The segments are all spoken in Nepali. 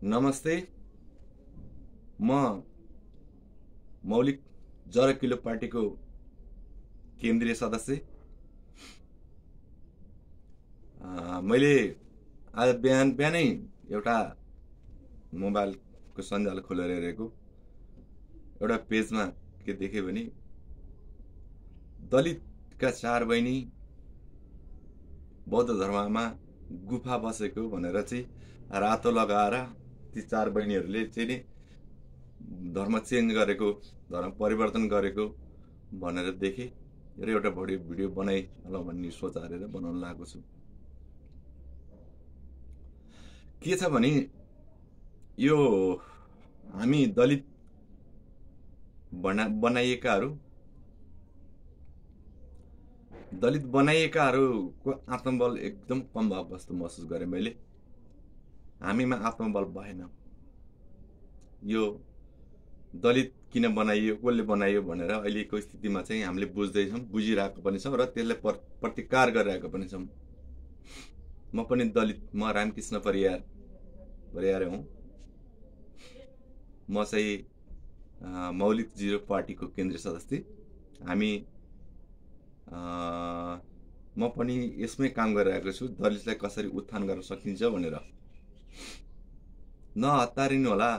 नमस्ते। म मौलिक जरकिलो पार्टीको केन्द्रीय सदस्य। मैले आज बिहानै एउटा मोबाइलको सञ्जाल खोलेर हेरेको एउटा पेजमा के देखेँ भने दलितका 4 बहिनी बौद्ध धर्ममा गुफा बसेको भनेर चाहिँ रातो लगाएर ती 4 बहिनीहरूले चाहिँ नि धर्म चेन्ज गरेको, धर्म परिवर्तन गरेको भनेर देखेँ र एउटा भिडियो बनाइहालौँ भन्ने सोच हालेर बनाउन लागेको छु। के छ भने यो हामी दलित बनाइएकाहरूको आत्मबल एकदम कम भएको जस्तो महसुस गरेँ मैले। हामीमा आत्मबल भएन। यो दलित किन बनाइयो, कसले बनाइयो भनेर अहिलेको स्थितिमा चाहिँ हामीले बुझ्दैछौँ, बुझिरहेको पनि छौँ र त्यसलाई प्रतिकार गरिरहेको पनि छौँ। म पनि दलित, म रामकृष्ण परियार हुँ। म चाहिँ मौलिक जिरो पार्टीको केन्द्रीय सदस्य। हामी म पनि यसमै काम गरिरहेको छु, दलितलाई कसरी उत्थान गर्न सकिन्छ भनेर। नहतारिनु होला,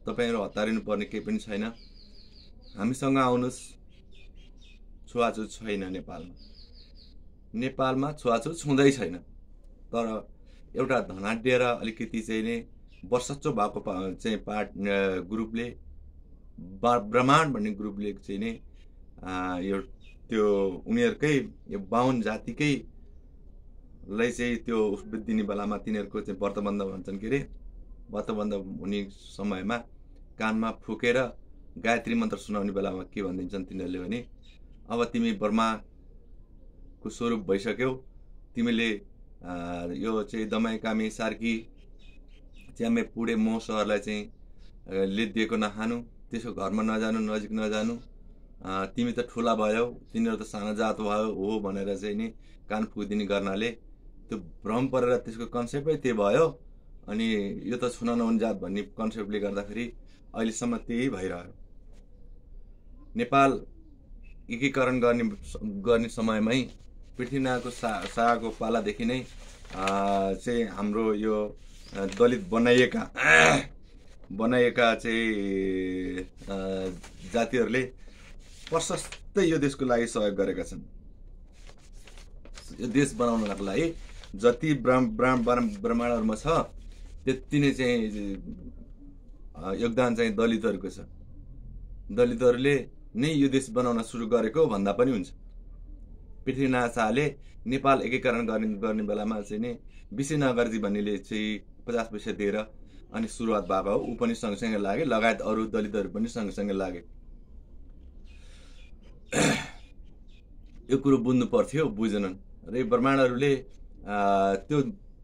तपाईहरु हतारिनु पर्ने केही पनि छैन। हामीसँग आउनुस्। छुवाछुत छैन नेपालमा छुवाछुत छुँदै छैन। तर एउटा धनाढ्य र अलिकति चाहिँ नि वर्षच्चो भएको चाहिँ ग्रुपले, ब्रह्माण्ड भन्ने ग्रुपले चाहिँ नि यो त्यो उनीहरुकै यो 52 जातिकै लाई चाहिँ त्यो दिने बेलामा तिनीहरुको चाहिँ व्रतबन्ध भन्छन् के रे, व्रतबन्ध हुने समयमा कानमा फुकेर गायत्री मन्त्र सुनाउने बेलामा के भनिदिन्छन् तिनीहरूले भने अब तिमी ब्रह्माको स्वरूप भइसक्यौ, तिमीले यो चाहिँ दमाई कामी सार्की च्यामे पुडे मोसहरूलाई चाहिँ लिदिएको नखानु, त्यसको घरमा नजानु, नजिक नजानु, तिमी त ठुला भयौ, तिनीहरु त सानो जात भयो हो भनेर चाहिँ नि कान फुकिदिने गर्नाले त्यो भ्रम परेर त्यसको कन्सेप्टै त्यही भयो। अनि यो त छुन नहुने जात भन्ने कन्सेप्टले गर्दाखेरि अहिलेसम्म त्यही भइरह्यो। नेपाल एकीकरण गर्ने समयमै पृथ्वीनारायणको शाहको पालादेखि नै चाहिँ हाम्रो यो दलित बनाइएका चाहिँ जातिहरूले प्रशस्तै यो देशको लागि सहयोग गरेका छन्। यो देश बनाउनको लागि जति ब्रह्माण्डहरुमा छ त्यति नै चाहिँ योगदान चाहिँ दलितहरुको छ। दलितहरुले नै यो देश बनाउन सुरु गरेको भन्दा पनि हुन्छ। पृथ्वीनारायण शाहले नेपाल एकीकरण गर्ने बेलामा चाहिँ नि विशेनगरजी भन्नेले चाहिँ 50 पैसा दिएर अनि सुरुवात भएको हो। ऊ पनि सँगसँगै लागे, लगायत अरु दलितहरु पनि सँगसँगै लागे। यो कुरो बुझ्नु पर्थ्यो, बुझेनन्। र यो ब्रह्माण्डहरुले त्यो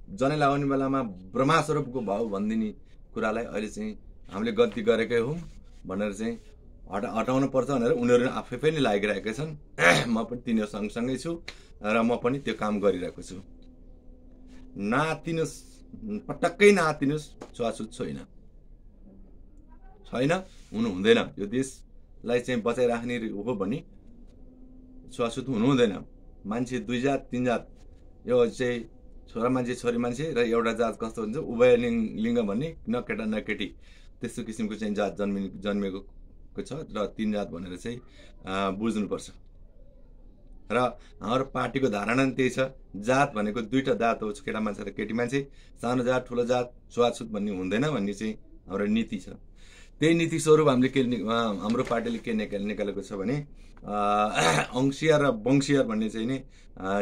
जनै लगाउने बेलामा ब्रह्मा स्वरूपको भाव भनिदिने कुरालाई अहिले चाहिँ हामीले गल्ती गरेकै हौं भनेर चाहिँ हटाउन पर्छ भनेर उनीहरु आफै पनि लागिरहेका छन्। म पनि तिनीहरु सँगसँगै छु र म पनि त्यो काम गरिरहेको छु। नातिनुस्, पटक्कै नातिनुस्, छुवाछुत छैन, हुनु हुँदैन। यो देशलाई चाहिँ बचाइराख्ने हो भने छुवाछुत हुनु हुँदैन। मान्छे 2 जात 3 जात, यो चाहिँ छोरा मान्छे छोरी मान्छे र एउटा जात कस्तो हुन्छ उभय लिङ्ग भन्ने, न केटा न केटी, त्यस्तो किसिमको चाहिँ जात जन्मेको छ र 3 जात भनेर चाहिँ बुझ्नुपर्छ। र हाम्रो पार्टीको धारणा त्यही छ, जात भनेको 2टा जात हो, केटा मान्छे र केटी मान्छे, सानो जात ठुलो जात, छुवाछुत भन्ने हुँदैन भन्ने चाहिँ हाम्रो नीति छ। त्यही नीति स्वरूप हाम्रो पार्टीले के निकालेको छ भने अंशियार र वंशियार भन्ने चाहिँ नि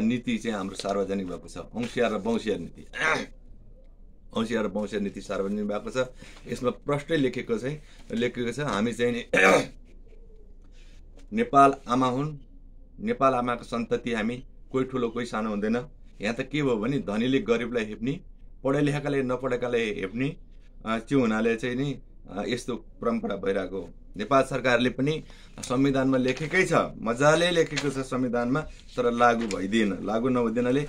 नीति चाहिँ हाम्रो सार्वजनिक भएको छ। अंशियार र वंशियार नीति, अंशियार र वंशियार नीति सार्वजनिक भएको छ। यसमा प्रष्टै लेखेको छ हामी चाहिँ नि नेपाल आमा हुन्, नेपाल आमाको सन्तति हामी, कोही ठुलो कोही सानो हुँदैन। यहाँ त के भयो भने धनीले गरिबलाई हेप्ने, पढे लेखेकाले नपढेकाले हेप्ने, त्यो हुनाले चाहिँ नि यस्तो परम्परा भइरहेको हो। नेपाल सरकारले पनि संविधानमा लेखेकै छ, मजाले लेखेको छ संविधानमा, तर लागू भइदिएन। लागू नभइदिनाले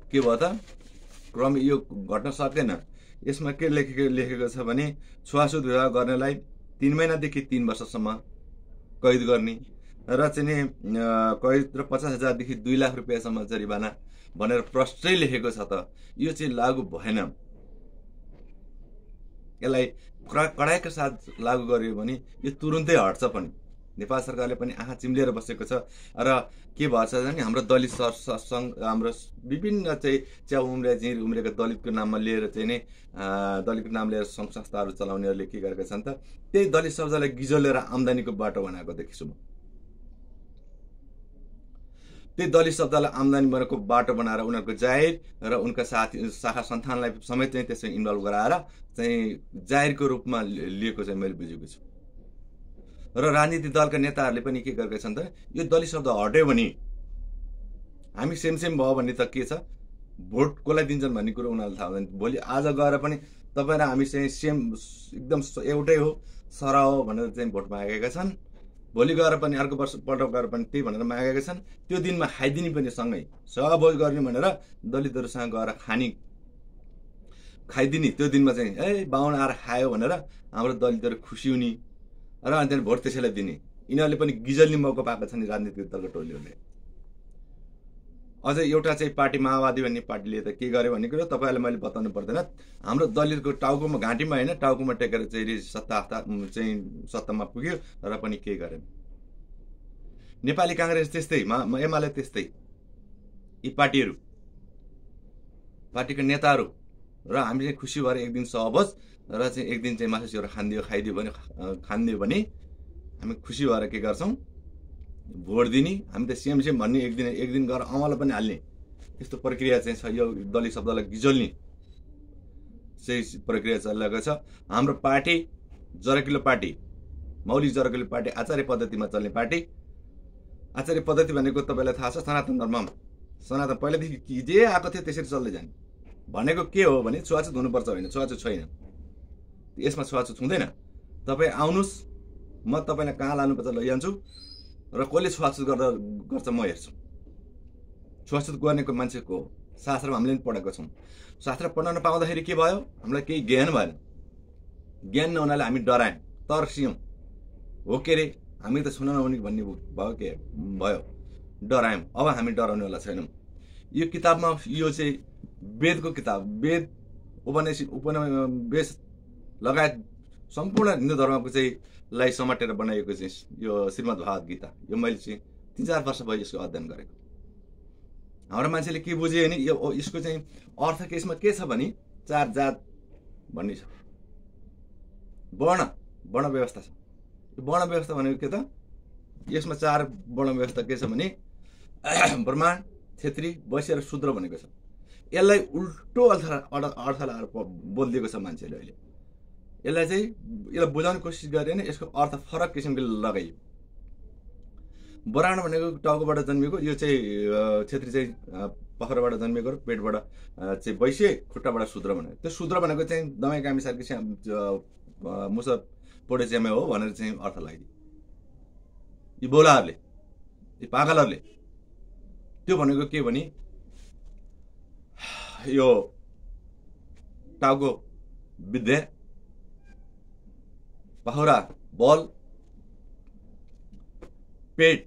के भयो त क्रम यो घट्न सकेन। यसमा के लेखेको छ भने छुवाछुत विवाह गर्नेलाई 3 महिनादेखि 3 वर्षसम्म कैद गर्ने र चाहिँ कैद र 50,000 देखि 2 लाख रुपियाँसम्म जरिवाना भनेर प्रष्टै लेखेको छ त यो चाहिँ लागू भएन। यसलाई कडाइका साथ लागू गर्यो भने यो तुरुन्तै हट्छ पनि। नेपाल सरकारले पनि आँखा चिम्लेर बसेको छ र के भन्छ भने हाम्रो दलित सङ्घ हाम्रो विभिन्न चाहिँ च्या झिर उम्रेका दलितको नाममा लिएर चाहिँ नै दलितको नाम लिएर सङ्घ संस्थाहरू चलाउनेहरूले के गरेका छन् त त्यही दलित शब्दलाई गिजलेर आम्दानीको बाटो बनाएको देख्छु म। त्यही दलित शब्दलाई आम्दानी बनाएको बाटो बनाएर उनीहरूको जाहिर र उनका साथी शाखा सन्तानलाई समेत चाहिँ त्यसमा इन्भल्भ गराएर चाहिँ जाहिरको रूपमा लिएको चाहिँ मैले बुझेको छु। र राजनीतिक दलका नेताहरूले पनि के गरेका छन् त यो दलित शब्द हट्यो भने हामी सेम भयो भन्ने त के छ भोट कसलाई दिन्छन् भन्ने कुरो उनीहरूले थाहा हुँदैन। भोलि आज गएर पनि तपाईँ र हामी चाहिँ सेम एकदम एउटै हो सरा हो भनेर चाहिँ भोट मागेका छन्। भोलि गएर पनि अर्को वर्षपल्ट गएर पनि त्यही भनेर मागेका छन्। त्यो दिनमा खाइदिने पनि सँगै सहभोज गर्ने भनेर दलितहरूसँग गएर खाइदिने त्यो दिनमा चाहिँ बाहुन आएर खायो भनेर हाम्रो दलितहरू खुसी हुने र अनि त्यहाँदेखि भोट त्यसैलाई दिने। यिनीहरूले पनि गिजल्ने मौका पाएका छन् राजनीतिक दलका टोलीहरूले। अझै एउटा चाहिँ पार्टी माओवादी भन्ने पार्टीले त के गर्यो भन्ने कुरो तपाईँलाई मैले बताउनु पर्दैन। हाम्रो दलितको टाउकोमा घाँटीमा होइन टाउकोमा टेकेर चाहिँ सत्तामा पुग्यो र पनि केही गरेन। नेपाली काङ्ग्रेस त्यस्तै एमाले त्यस्तै यी पार्टीका नेताहरू र हामी चाहिँ खुसी भएर एक दिन सहबोज र चाहिँ एक दिन चाहिँ मासु चिउरा खाइदियो भने हामी खुसी भएर के गर्छौँ भोट दिने। हामी त सेम भन्ने एक दिन गएर अमल पनि हाल्ने यस्तो प्रक्रिया चाहिँ छ। यो दलित शब्दलाई गिजल्ने चाहिँ प्रक्रिया चलिरहेको छ। हाम्रो पार्टी जरकिलो पार्टी मौलिक जरकिलो पार्टी आचार्य पद्धतिमा चल्ने पार्टी। आचार्य पद्धति भनेको तपाईँलाई थाहा छ सनातन धर्ममा सनातन पहिलादेखि जे आएको थियो त्यसरी चल्दै जाने भनेको के हो भने छुवाछुत हुनुपर्छ होइन छुवाछुत छैन। यसमा छुवाछुत हुँदैन। तपाईँ आउनुहोस् म तपाईँलाई कहाँ लानुपर्छ लैजान्छु र कसले छुवाछुत गर्छ म हेर्छु। छुवाछुत गर्नेको मान्छेको शास्त्रमा हामीले पनि पढेको छौँ। शास्त्र पढ्न नपाउँदाखेरि के भयो हामीलाई केही ज्ञान भएन। ज्ञान नहुनाले हामी डरायौँ तर्सियौँ हो के अरे हामी त छुन नहुने भन्ने भयो डरायौँ। अब हामी डराउनेवाला छैनौँ। यो किताबमा यो चाहिँ वेदको किताब वेद उपनिवेश लगायत सम्पूर्ण हिन्दू धर्मको चाहिँ लाई समेटेर बनाइएको चाहिँ यो श्रीमद् भागवत गीता यो मैले चाहिँ 3-4 वर्ष भयो यसको अध्ययन गरेको। हाम्रो मान्छेले के बुझ्यो भने यसको चाहिँ अर्थ के यसमा के छ भने 4 जात भन्ने छ। वर्ण व्यवस्था छ। यो वर्ण व्यवस्था भनेको के त यसमा 4 वर्ण व्यवस्था के छ भने ब्राह्मण क्षेत्री वैश्य र शूद्र भनेको छ। यसलाई उल्टो अर्थ लाएर बोलिदिएको छ मान्छेले। अहिले यसलाई बुझाउने कोसिस गरे भने यसको अर्थ फरक किसिमको लगाइयो। ब्राह्मण भनेको टाउकोबाट जन्मेको यो चाहिँ क्षेत्री चाहिँ पखरबाट जन्मेको र पेटबाट चाहिँ वैश्य खुट्टाबाट शूद्र भनेको। त्यो शूद्र भनेको चाहिँ दमाई कामी सार्की मुसर पोडे च्यामे हो भनेर चाहिँ अर्थ लगाइदियो यी बोलाहरूले यी पागलहरूले। त्यो भनेको के भने यो टाउको विद्या पहरा बल पेट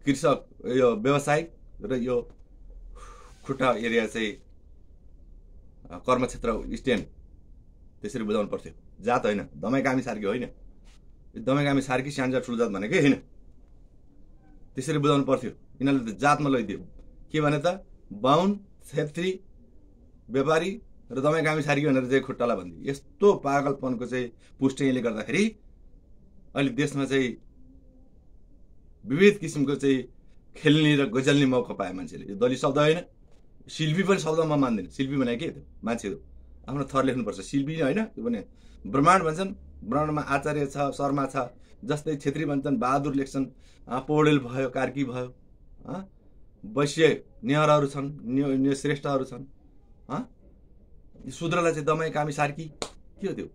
कृषक यो व्यवसायिक र यो खुट्टा एरिया चाहिँ कर्मक्षेत्र स्ट्यान्ड त्यसरी बुझाउनु पर्थ्यो। जात होइन दमाई कामी सार्की होइन। दमाई कामी सार्की सानो ठुलो जात भनेकै होइन त्यसरी बुझाउनु पर्थ्यो। यिनीहरूले त जातमा लैदियो के भने त बाहुन क्षेत्री व्यापारी र दमाई कामी सार्की भनेर चाहिँ खुट्टालाई भनिदियो। यस्तो पागलपनको चाहिँ पुष्टिले गर्दाखेरि अहिले देशमा चाहिँ विविध किसिमको चाहिँ खेल्ने र गजल्ने मौका पाए मान्छेले। यो दलित शब्द होइन शिल्पी पनि शब्दमा मान्दैन। शिल्पी भनेको के मान्छे हो आफ्नो थर लेख्नुपर्छ। शिल्पी होइन त्यो भने ब्राह्मण भन्छन् ब्राह्मणमा आचार्य छ शर्मा छ जस्तै क्षेत्री भन्छन् बहादुर लेख्छन् पौडेल भयो कार्की भयो वैश्य नेहरहरू छन् न्य श्रेष्ठहरू छन्। शूद्रलाई चाहिँ दमाई कामी सार्की के हो त्यो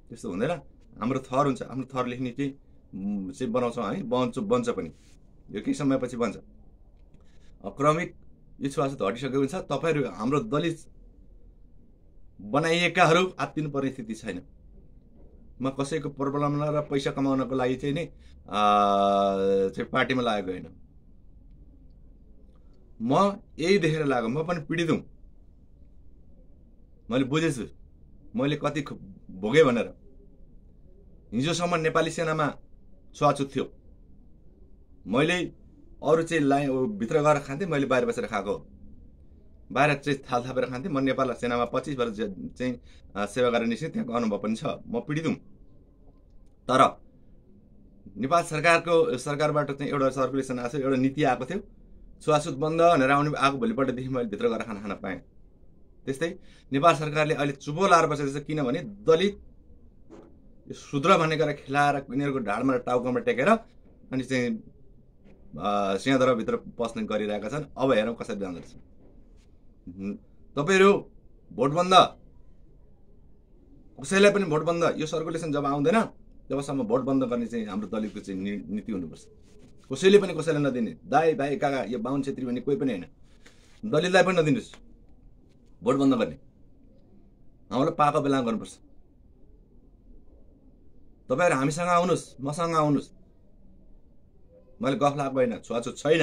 त्यस्तो हुँदैन। हाम्रो थर हुन्छ आफ्नो थर लेख्ने चाहिँ बनाउँछौँ है बन्छ पनि यो केही समयपछि बन्छ। क्रमिक यो छुवाछुत हटिसकेको हुन्छ। तपाईँहरू हाम्रो दलित बनाइएकाहरू आत्तिनु पर्ने स्थिति छैन। म कसैको प्रबलम्बना र पैसा कमाउनको लागि चाहिँ नि पार्टीमा लागेको होइन। म यही देखेर लागेको, म पनि पीडित हुँ। मैले बुझेछु मैले कति भोगेँ भनेर। हिजोसम्म नेपाली सेनामा छुवाछुत थियो। मैले अरू चाहिँ भित्र गएर खान्थेँ, मैले बाहिर बसेर खाएको। बाहिर चाहिँ थाल थापेर खान्थेँ। म नेपाल सेनामा 25 वर्ष चाहिँ सेवा गरेर निस्केँ, त्यहाँको अनुभव पनि छ। म पीडित हुँ। तर नेपाल सरकारबाट चाहिँ एउटा सर्कुलेसन आएको थियो, एउटा नीति आएको थियो, छुवाछुत बन्द भनेर आएको भोलिपल्टदेखि मैले भित्र गएर खाना पाएँ। त्यस्तै नेपाल सरकारले अहिले चुपो लाएर बसेको छ। किनभने दलित शूद्र भन्ने गरेर खेलाएर यिनीहरूको ढाडमा र टाउकोमा टेकेर अनि चाहिँ सिंहदरबारभित्र पस्ने गरिरहेका छन्। अब हेरौँ कसरी जाँदो रहेछ। तपाईँहरू भोट बन्द, कसैलाई पनि भोट बन्द, यो सर्कुलेसन जब आउँदैन जबसम्म भोट बन्द गर्ने चाहिँ हाम्रो दलितको चाहिँ नीति हुनुपर्छ। कसैले पनि कसैलाई नदिने, दाई भाइ काका, यो बाहुन छेत्री भन्ने कोही पनि होइन, दलितलाई पनि नदिनुहोस् भोट बन्द गर्ने। हामीलाई पाएको बेलामा गर्नुपर्छ। तपाईँहरू हामीसँग आउनुहोस्, मसँग आउनुहोस्। मैले गफ लाएको होइन, छुवाछुत छैन।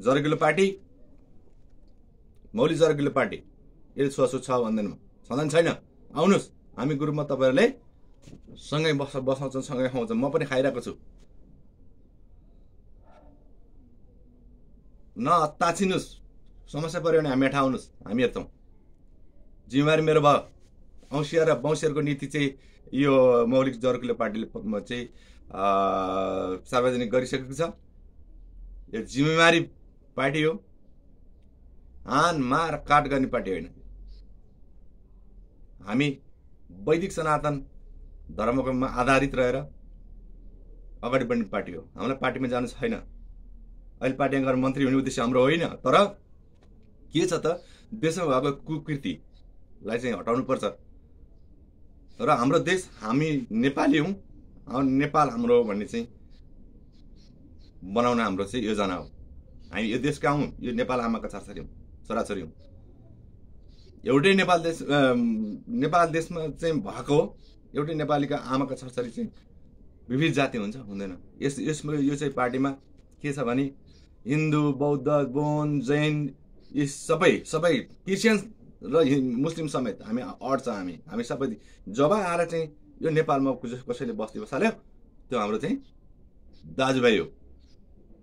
जरगिलो पार्टी, मौली जरगिलो पार्टी, यसले छुवाछुत छ भन्दैन, छँदैन छैन। आउनुहोस्, हामी ग्रुपमा तपाईँहरूले सँगै बसाउँछौँ, सँगै खुवाउँछौँ। म पनि खाइरहेको छु। न अत्ताचिनुहोस्, समस्या पऱ्यो भने हामी हेठा आउनुहोस्, हामी हेर्छौँ। जिम्मेवारी मेरो भयो। औँसिया र बौँसियरको नीति चाहिँ यो मौलिक जरगिलो पार्टीले चाहिँ सार्वजनिक गरिसकेको छ। यो जिम्मेवारी पार्टी हो, हान मार काट गर्ने पार्टी होइन। हामी वैदिक सनातन धर्मको आधारित रहेर अगाडि बढ्ने पार्टी हो। हामीलाई पार्टीमा जानु छैन। अहिले पार्टीमा गएर मन्त्री हुने उद्देश्य हाम्रो होइन। तर के छ त, देशमा भएको कुकृतिलाई चाहिँ हटाउनु पर्छ। र हाम्रो देश, हामी नेपाली हौँ, नेपाल हाम्रो भन्ने चाहिँ बनाउन हाम्रो चाहिँ योजना हो। हामी यो देशका हौँ, यो नेपाल आमाका छोराछोरी हौँ। एउटै नेपाल देशमा चाहिँ भएको एउटै नेपालीका आमाका छोराछोरी चाहिँ विविध जाति हुन्छ, हुँदैन। यसमा यो चाहिँ पार्टीमा के छ भने हिन्दू, बौद्ध, बोन, जैन, यी सबै क्रिस्चियन र मुस्लिम समेत हामी अड्छ। हामी सबै जब आएर चाहिँ यो नेपालमा कसैले बस्ती बसाल्यो, त्यो हाम्रो चाहिँ दाजुभाइ हो।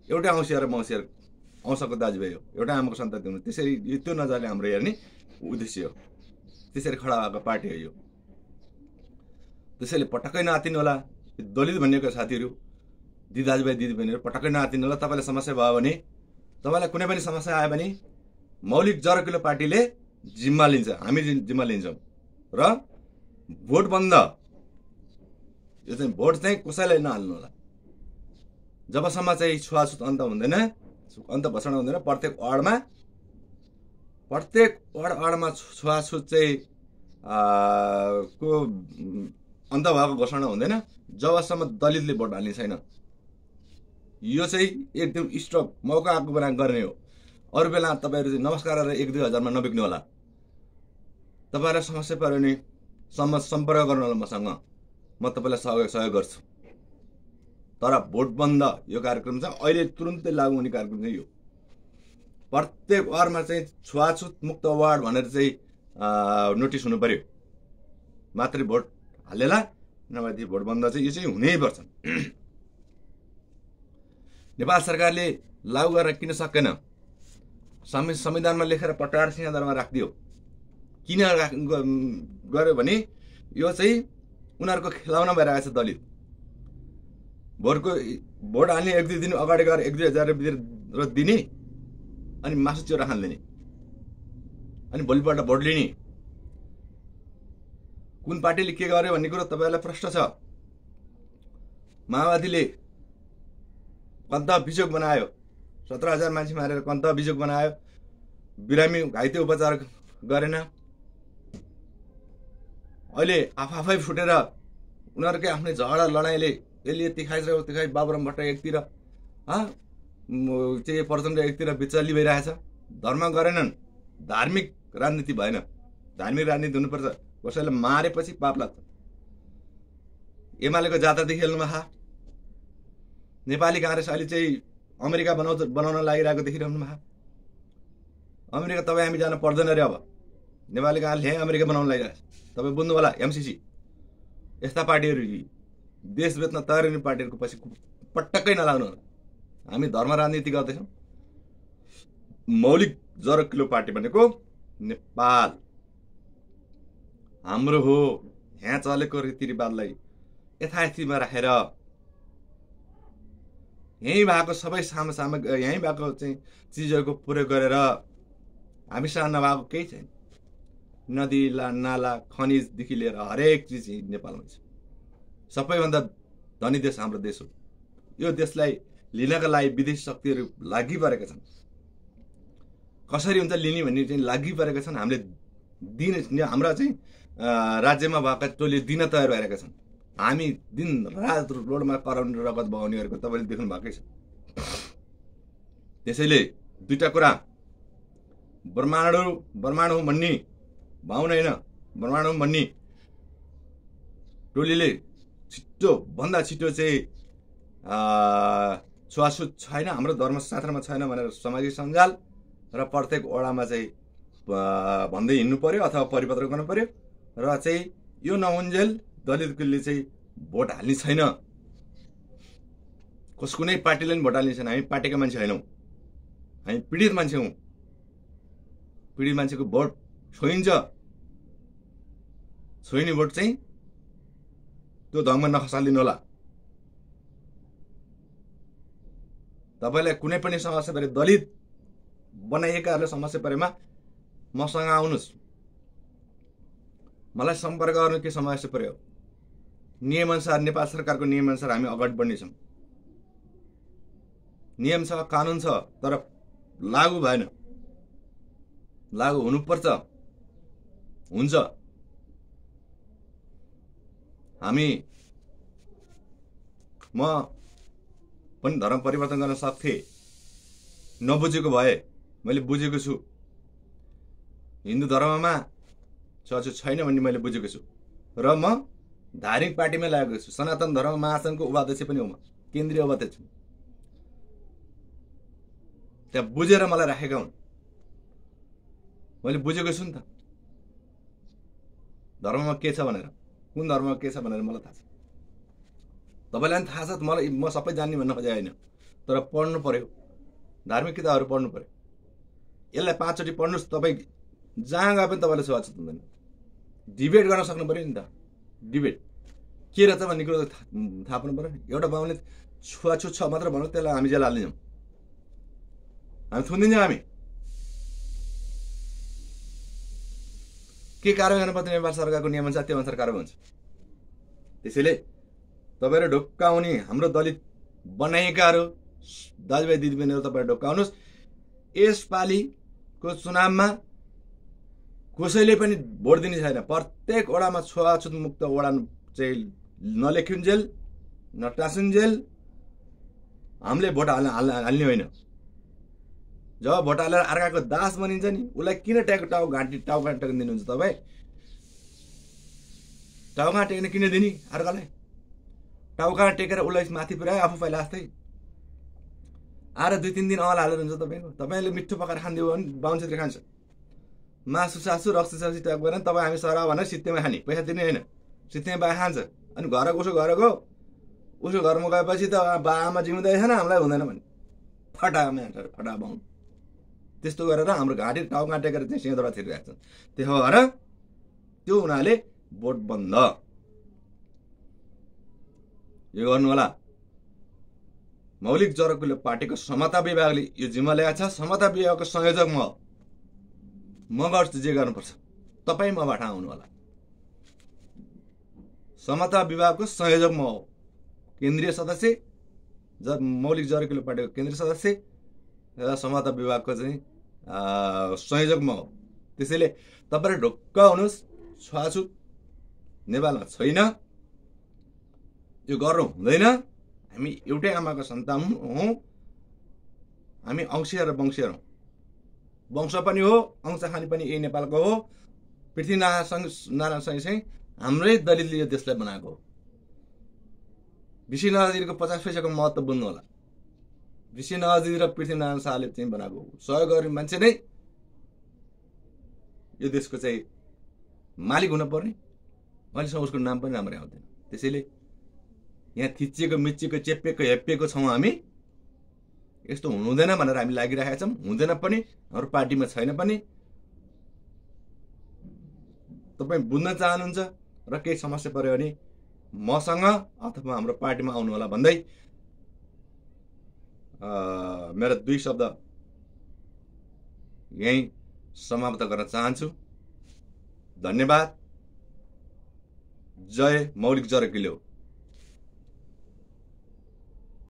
एउटै औँसिया र मौसिया औँसाको दाजुभाइ हो, एउटै आमाको सन्तान हुनु। त्यसरी त्यो नजरले हाम्रो हेर्ने उद्देश्य हो। त्यसरी खडा भएको पार्टी हो यो। त्यसैले पटक्कै नआत्तिनु होला। दलित भन्नेको साथीहरू, दाजुभाइ दिदीबहिनीहरू, पटक्कै नआत्तिनु होला। तपाईँलाई समस्या भयो भने, तपाईँलाई कुनै पनि समस्या आयो भने मौलिक जरगिलो पार्टीले जिम्मा लिन्छ, हामी जिम्मा लिन्छौँ। र भोट बन्द, यो चाहिँ भोट चाहिँ कसैलाई नहाल्नु होला। जबसम्म चाहिँ छुवाछुत अन्त हुँदैन, अन्त घोषणा हुँदैन, प्रत्येक वार्डमा छुवाछुत चाहिँ को अन्त भएको घोषणा हुँदैन जबसम्म दलितले भोट हाल्ने छैन। यो चाहिँ एकदम स्टप मौका आएको बेला गर्ने हो। अरू बेला तपाईँहरू चाहिँ नमस्कार गरेर 1-2 हजारमा नबिग्नु होला। तपाईँहरूलाई समस्या पऱ्यो भने सम्पर्क गर्नु होला मसँग, म तपाईँलाई सहयोग गर्छु। तर भोट बन्द यो कार्यक्रम चाहिँ अहिले तुरुन्तै लागू हुने कार्यक्रम चाहिँ यो। प्रत्येक वार्डमा चाहिँ छुवाछुत मुक्त वार्ड भनेर चाहिँ नोटिस हुनु पर्यो। मात्रै भोट हालेला, नभए भोट बन्द चाहिँ यो चाहिँ हुनैपर्छ। नेपाल सरकारले लागू गरेर किन सकेन? संविधानमा लेखेर पटाएर सिंहदरबारमा राखिदियो। किन गर्यो भने यो चाहिँ उनीहरूको खेलाउन भइरहेको छ। दलित भोट हाल्ने 1-2 दिन अगाडि गएर 1-2 हजार र दिने, अनि मासु चिउरा खानिदिने, अनि भोलिपल्ट भोट लिने। कुन पार्टीले के गर्यो भन्ने कुरो तपाईँहरूलाई प्रश्न छ। माओवादीले कन्त अभियोग बनायो, 17,000 मान्छे मारेर कन्त अभियोग बनायो। बिरामी घाइते उपचार गरेन। अहिले आफै फुटेर उनीहरूकै आफ्नै झगडा लडाइँले यसले यति खाइस र उति खाइ, बाबुराम भट्टराई एकतिर, चाहिँ प्रचण्ड एकतिर बिचल्ली भइरहेछ। धर्म गरेनन्, धार्मिक राजनीति भएन। धार्मिक राजनीति हुनुपर्छ। कसैले मारेपछि पाप लाग्छ। एमालेको जात्रादेखि हेर्नुमा नेपाली कांग्रेस अहिले चाहिँ अमेरिका बनाउन लागिरहेको देखिरहनु भएको। अमेरिका तपाईँ हामी जान पर्दैन रे। अब नेपाली कांग्रेस यहीँ अमेरिका बनाउन लागिरहेको छ। तपाईँ बुझ्नु होला। एमसीसी यस्ता पार्टीहरू देश बेच्न तयार हुने पार्टीहरूको पछि पटक्कै नलाग्नु होला। हामी धर्म राजनीति गर्दैछौँ। मौलिक जरकिलो पार्टी भनेको नेपाल हाम्रो हो। यहाँ चलेको रीतिरिवाजलाई यथास्थितिमा राखेर यहीँ भएको सबै सामग्री यहीँ भएको चाहिँ चिजहरूको प्रयोग गरेर हामीसँग नभएको केही छैन। नदी नाला खनिजदेखि लिएर हरेक चिज नेपालमा छ। सबैभन्दा धनी देश हाम्रो देश हो। यो देशलाई लिनका लागि विदेशी शक्तिहरू लागिपरेका छन्। कसरी हुन्छ लिने भन्ने चाहिँ लागिपरेका छन्। हामीले दिन हाम्रा चाहिँ राज्यमा भएका टोली दिन तयार भइरहेका छन्। हामी दिन रात रोडमा कराउने रगत बगाउनेहरूको तपाईँले देख्नु भएकै छ। त्यसैले दुईटा कुरा, परमाणु भन्ने भाउन होइन, परमाणु भन्ने टोलीले छिटो भन्दा छिटो चाहिँ छुवाछुत छैन, हाम्रो धर्मशास्त्रमा छैन भनेर सामाजिक सञ्जाल र प्रत्येक वडामा चाहिँ भन्दै हिँड्नु पर्यो अथवा परिपत्र गर्नु पर्यो। र चाहिँ यो नहुन्जेल दलितले चाहिँ भोट हाल्ने छैन। कुनै पार्टीले पनि भोट हाल्ने छैन। हामी पार्टीका मान्छे होइनौँ, हामी पीडित मान्छे हौँ। पीडित मान्छेको भोट छोइन्छ। छोइने भोट चाहिँ त्यो ढङ्गमा नखसालिदिनु होला। तपाईँलाई कुनै पनि समस्या परे, दलित बनाइएकाहरूले समस्या परेमा मसँग आउनुहोस्। मलाई सम्पर्क गर्नु के समस्या पर्यो। नियमअनुसार नेपाल सरकारको नियमअनुसार हामी अगाडि बढ्नेछौँ। नियम छ, कानुन छ, तर लागू भएन। लागू हुनुपर्छ, हुन्छ। म पनि धर्म परिवर्तन गर्न सक्थेँ। नबुझेको भए मैले बुझेको छु। हिन्दू धर्ममा छुवाछुत छैन भन्ने मैले बुझेको छु र म धार्मिक पार्टीमा लागेको छु। सनातन धर्म महासङ्घको उपाध्यक्ष पनि हो। म केन्द्रीय उपाध्यक्ष छु। त्यहाँ बुझेर मलाई राखेका हुन्। मैले बुझेको छु नि त धर्ममा के छ भनेर, कुन धर्ममा के छ भनेर मलाई थाहा छ। तपाईँलाई पनि थाहा छ। म सबै जान्ने भन्न खोजेको होइन, तर पढ्नु पर्यो। धार्मिक किताबहरू पढ्नु पर्यो। यसलाई 5 चोटि पढ्नुहोस्। तपाईँ जहाँ गए पनि तपाईँलाई छुवाछुत हुँदैन। डिबेट गर्न सक्नु पर्यो नि त। डिबेट के रहेछ भन्ने कुरो थाहा पाउनु पर्यो नि। एउटा बाहुनले छुवाछुत छ मात्र भनौँ, त्यसलाई हामी जेल हाल्दिन्छौँ, हामी थुनिदिन्छौँ। हामी के कारवाही गर्नुपर्छ नेपाल सरकारको नियमअनुसार त्यो अनुसार कारवाही हुन्छ। त्यसैले तपाईँहरू ढोक्काउने हाम्रो दलित बनाएकाहरू दाजुभाइ दिदीबहिनीहरू तपाईँहरू ढोक्काउनुहोस्। यसपालिको चुनावमा कसैले पनि भोट दिने छैन। प्रत्येक वडामा छुवाछुत मुक्त वडा चाहिँ नलेखुन्जेल नटासुन्जेल हामीले भोट हाल्ने होइन। जब भोट हालेर अर्काको दास बनिन्छ नि, उसलाई किन टाउको टेक्न दिनुहुन्छ तपाईँ? टाउका टेक्न किन दिने अर्कालाई? टाउका टेकेर उसलाई माथि पुर्यायो, आफू पहिला जस्तै आएर 2-3 दिन अल हालेर हुन्छ तपाईँको। तपाईँले मिठो पकाएर खानिदियो भने बाहुनछेत्री खान्छ। मासु सासु रक्सी सब्जी टाइप गरेर तपाईँ हामी सर भनेर सित्तैमा खाने, पैसा दिने होइन। सित्तैमा बा खान्छ। अनि घरको उसो घरमा गएपछि त बा आमा जिउँदै छैन, हामीलाई हुँदैन भने फटा बाहुन। त्यस्तो गरेर हाम्रो घाँटी टाउका टेकेर चाहिँ सिंहदौडा छिरिरहेको छ। त्यही भएर त्यो हुनाले भोट बन्द। यो गर्नु होला। मौलिक जरकिलो पार्टीको समता विभागले यो जिम्मा ल्याएको छ। समता विभागको संयोजक म गर्छु जे गर्नुपर्छ। तपाईँ मबाट आउनु होला। समता विभागको संयोजक म हो, केन्द्रीय सदस्य, मौलिक जरकिलो पार्टीको केन्द्रीय सदस्य र समता विभागको चाहिँ संयोजक म हो। त्यसैले तपाईँहरू ढुक्क हुनुहोस्। छुवाछुत नेपालमा छैन। यो गर्नु हुँदैन। हामी एउटै आमाको सन्तान हौँ। हामी अंशीय र वंशीय हौँ। वंश पनि हो, अंश खाने पनि यही नेपालको हो। पृथ्वीनारायणसँग चाहिँ हाम्रै दलितले यो देशलाई बनाएको हो। ऋषि नरहरिको 50 पैसाको महत्त्व बुझ्नु होला। ऋषि नरहरि र पृथ्वीनारायण शाहले चाहिँ बनाएको हो। सहयोग गर्ने मान्छे नै यो देशको चाहिँ मालिक हुन पर्ने। अहिलेसम्म उसको नाम पनि राम्रै आउँदैन। त्यसैले यहाँ थिचिएको मिचिएको चेप्पिएको हेप्पिएको छौँ हामी। यस्तो हुँदैन भनेर हामी लागिरहेका छौँ। हुँदैन पनि, हाम्रो पार्टीमा छैन पनि। तपाईँ बुझ्न चाहनुहुन्छ र केही समस्या पर्यो भने मसँग अथवा हाम्रो पार्टीमा आउनु होला भन्दै मेरो 2 शब्द यही समाप्त गर्न चाहन्छु। धन्यवाद। जय मौलिक जरकिलो।